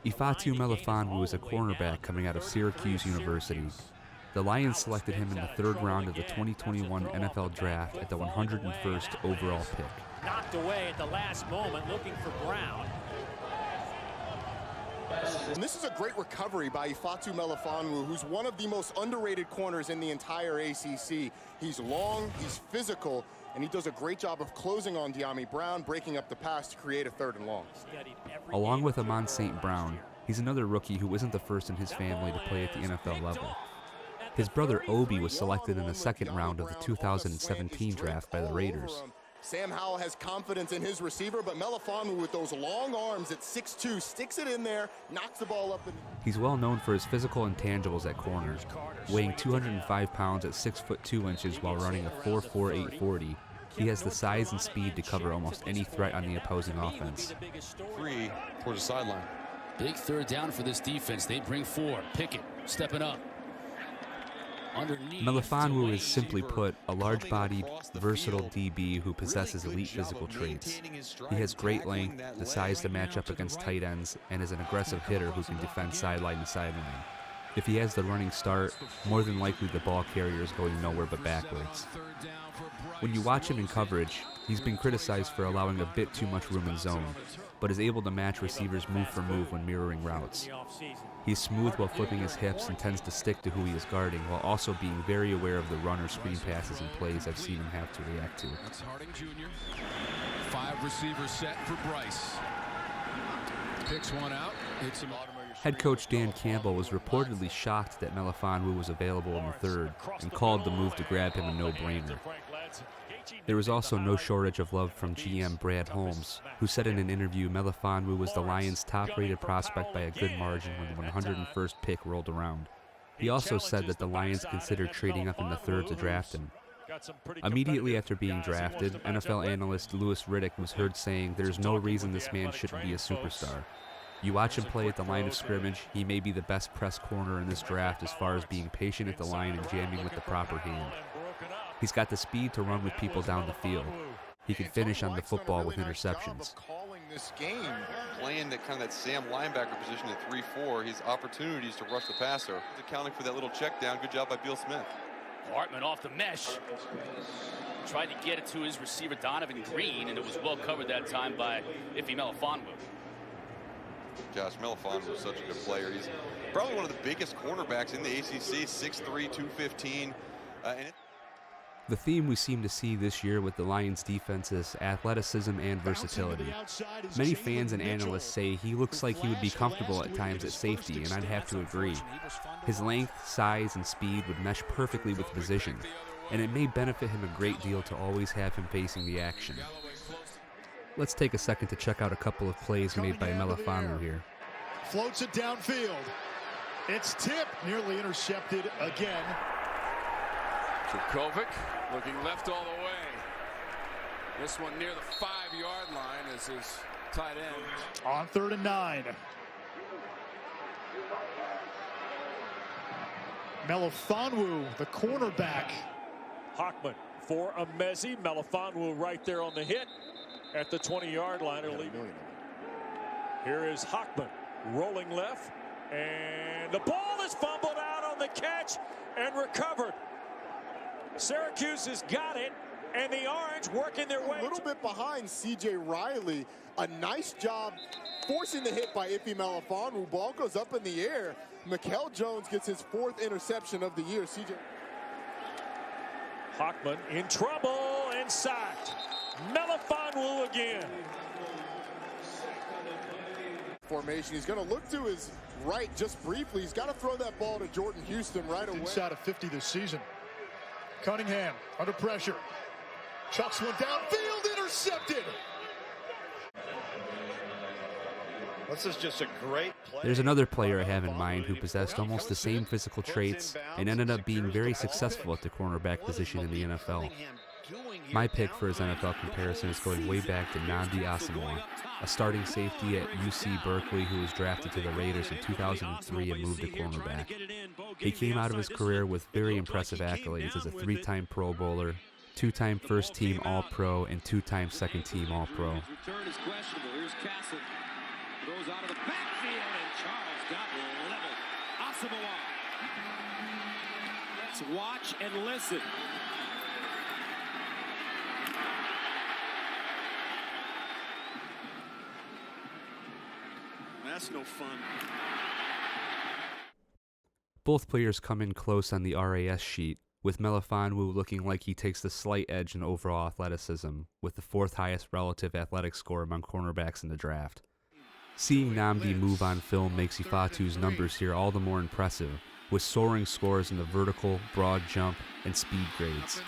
Ifeatu Melifonwu is a cornerback coming out of Syracuse University. The Lions selected him in the third round of the 2021 NFL Draft at the 101st overall pick. Knocked away at the last moment, looking for Brown. And this is a great recovery by Ifeatu Melifonwu, who's one of the most underrated corners in the entire ACC. He's long, he's physical, and he does a great job of closing on Dyami Brown, breaking up the pass to create a third and long. Along with Amon St. Brown, he's another rookie who isn't the first in his family to play at the NFL level. His brother Obi was selected in the second round of the 2017 draft by the Raiders. Sam Howell has confidence in his receiver, but Melifonwu with those long arms at 6'2", sticks it in there, knocks the ball up. He's well known for his physical intangibles at corner, weighing 205 pounds at 6'2" while running a 4.48 40. He has the size and speed to cover almost any threat on the opposing offense. Free towards the sideline. Big third down for this defense. They bring four. Pickett stepping up. Melifonwu is, simply put, a large-bodied, versatile DB who possesses elite physical traits. He has great length, the size to match up against tight ends, and is an aggressive hitter who can defend sideline to sideline. If he has the running start, more than likely the ball carrier is going nowhere but backwards. When you watch him in coverage, he's been criticized for allowing a bit too much room in zone, but is able to match receivers move for move when mirroring routes. He's smooth while flipping his hips and tends to stick to who he is guarding, while also being very aware of the run or screen passes and plays I've seen him have to react to. That's Harding Jr. 5 receivers set for Bryce. Picks one out. Hits him. Head coach Dan Campbell was reportedly shocked that Melifonwu was available in the third and called the move to grab him a no-brainer. There was also no shortage of love from GM Brad Holmes, who said in an interview Melifonwu was the Lions' top-rated prospect by a good margin when the 101st pick rolled around. He also said that the Lions considered trading up in the third to draft him. Immediately after being drafted, NFL analyst Louis Riddick was heard saying there's no reason this man shouldn't be a superstar. You watch him play at the line of scrimmage, he may be the best press corner in this draft as far as being patient at the line and jamming with the proper hand. He's got the speed to run with people down the field. He can finish on the football with interceptions. This game, playing that kind of that Sam linebacker position at 3-4, his opportunities to rush the passer. Accounting for that little check down. Good job by Beal Smith. Hartman off the mesh. Tried to get it to his receiver Donovan Green, and it was well covered that time by Ifeatu Melifonwu. Josh Melifonwu was such a good player. He's probably one of the biggest cornerbacks in the ACC, 6'3", 215. The theme we seem to see this year with the Lions' defense is athleticism and versatility. Many fans and analysts say he looks like he would be comfortable at times at safety, and I'd have to agree. His length, size, and speed would mesh perfectly with position, and it may benefit him a great deal to always have him facing the action. Let's take a second to check out a couple of plays made by Melifonwu here. Floats it downfield. It's tipped, nearly intercepted again. Dracovic looking left all the way. This one near the 5-yard line as his tight end. On 3rd and 9. Melifonwu, the cornerback. Hockman for Amezi. Melifonwu right there on the hit at the 20-yard line. Here is Hockman rolling left, and the ball is fumbled out on the catch and recovered. Syracuse has got it, and the Orange working their way. A little bit behind C.J. Riley. A nice job forcing the hit by Ifeatu Melifonwu. Ball goes up in the air. Mikel Jones gets his 4th interception of the year. C.J. Hockman in trouble and sacked. Melifonwu again. Formation. He's going to look to his right just briefly. He's got to throw that ball to Jordan Houston right away. Inside of 50 this season. Cunningham under pressure. Chucks one downfield, intercepted. This is just a great play. There's another player I have in mind who possessed almost the same physical traits and ended up being very successful at the cornerback position in the NFL. My pick for his NFL comparison is going way back to Nnamdi Asomugha, a starting safety at UC Berkeley who was drafted to the Raiders in 2003 and moved to cornerback. He came out of his career with very impressive accolades as a 3-time Pro Bowler, 2-time first-team All-Pro, and 2-time second-team All-Pro. Throws out of the backfield, and Charles got level. Asamoah. Let's watch and listen. That's no fun. Both players come in close on the RAS sheet, with Melifonwu looking like he takes the slight edge in overall athleticism, with the 4th highest relative athletic score among cornerbacks in the draft. Seeing Nnamdi move on film makes Ifeatu's numbers here all the more impressive, with soaring scores in the vertical, broad jump, and speed grades.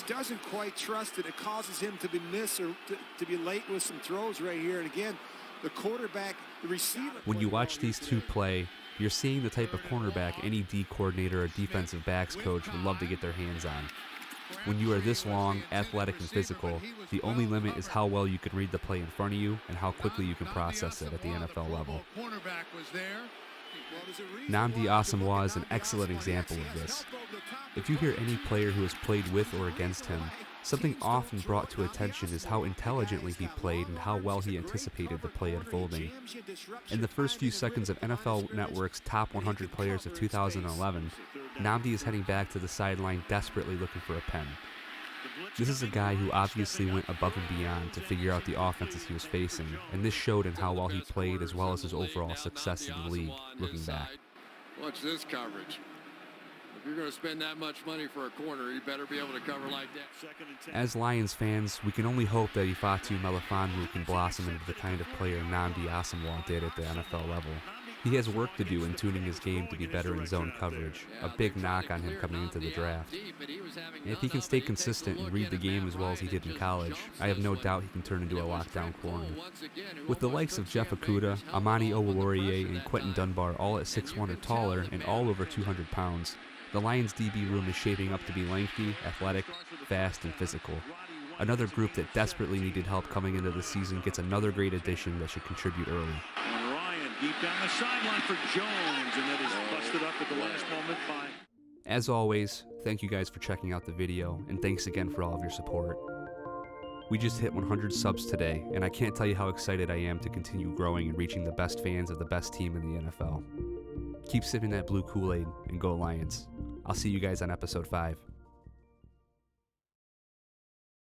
Doesn't quite trust it. It causes him to be missed or to be late with some throws right here. And again, the quarterback, the receiver. When you watch these two play, you're seeing the type of cornerback any D coordinator or defensive backs coach would love to get their hands on. When you are this long, athletic, and physical, the only limit is how well you can read the play in front of you and how quickly you can process it at the NFL level. Nnamdi Asamoah is an excellent example of this. If you hear any player who has played with or against him, something often brought to attention is how intelligently he played and how well he anticipated the play unfolding. In the first few seconds of NFL Network's Top 100 Players of 2011, Nnamdi is heading back to the sideline desperately looking for a pen. This is a guy who obviously went above and beyond to figure out the offenses he was facing, and this showed in how well he played as well as his overall success in the league, looking back. Watch this coverage. If you're going to spend that much money for a corner, you better be able to cover like that. As Lions fans, we can only hope that Ifeatu Melifonwu can blossom into the kind of player Nnamdi Asamoah did at the NFL level. He has work to do in tuning his game to be better in zone coverage, a big knock on him coming into the draft. And if he can stay consistent and read the game as well as he did in college, I have no doubt he can turn into a lockdown corner. With the likes of Jeff Okudah, Amani Owolarie, and Quentin Dunbar all at 6'1" or taller and all over 200 pounds, the Lions DB room is shaping up to be lengthy, athletic, fast, and physical. Another group that desperately needed help coming into the season gets another great addition that should contribute early. Deep down the sideline for Jones, and that is busted up at the last moment by... As always, thank you guys for checking out the video, and thanks again for all of your support. We just hit 100 subs today, and I can't tell you how excited I am to continue growing and reaching the best fans of the best team in the NFL. Keep sipping that blue Kool-Aid, and go Lions. I'll see you guys on episode 5.